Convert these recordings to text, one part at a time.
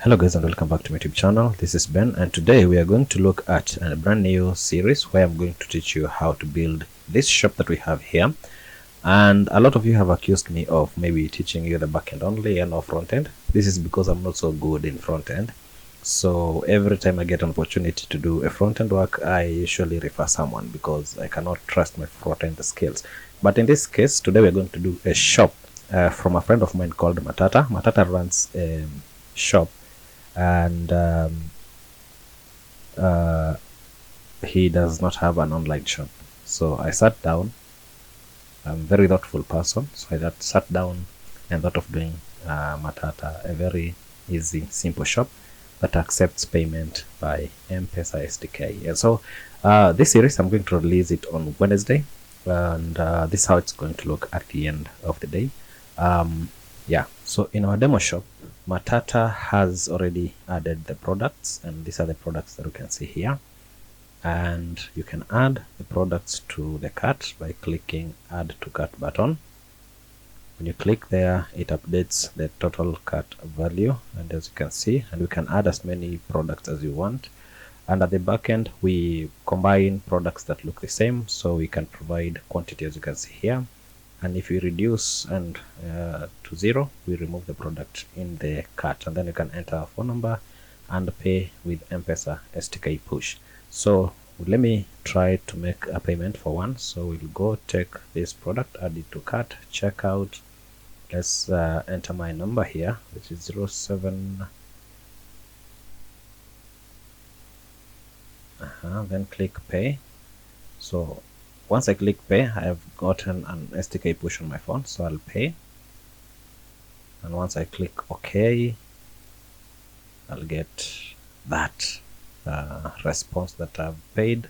Hello guys and welcome back to my YouTube channel. This is Ben and today we are going to look at a brand new series where I'm going to teach you how to build this shop that we have here. And a lot of you have accused me of maybe teaching you the backend only and not front end. This is because I'm not so good in front end. So every time I get an opportunity to do a front end work, I usually refer someone because I cannot trust my front end skills. But in this case, today we're going to do a shop from a friend of mine called Matata. Matata runs a shop and he does not have an online shop. So I sat down. I'm a very thoughtful person, so I sat down and thought of doing Matata, a very easy, simple shop that accepts payment by PESA STK. And so this series, I'm going to release it on Wednesday, and this is how it's going to look at the end of the day. Yeah, so in our demo shop, Matata has already added the products, and these are the products that you can see here. And you can add the products to the cart by clicking add to cart button. When you click there, it updates the total cart value, and as you can see, and you can add as many products as you want. And at the back end, we combine products that look the same, so we can provide quantity as you can see here. And if we reduce and to 0, we remove the product in the cart, and then you can enter a phone number and pay with M-Pesa STK push. So let me try to make a payment for one. So we'll go take this product, add it to cart, check out. Let's enter my number here, which is 07. Then click pay. So once I click pay, I have gotten an STK push on my phone, so I'll pay. And once I click OK, I'll get that response that I've paid.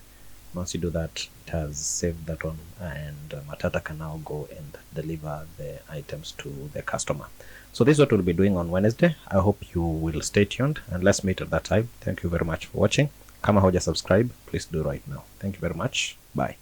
Once you do that, it has saved that one, and Matata can now go and deliver the items to the customer. So this is what we'll be doing on Wednesday. I hope you will stay tuned, and let's meet at that time. Thank you very much for watching. Kama hoja subscribe, please do right now. Thank you very much. Bye.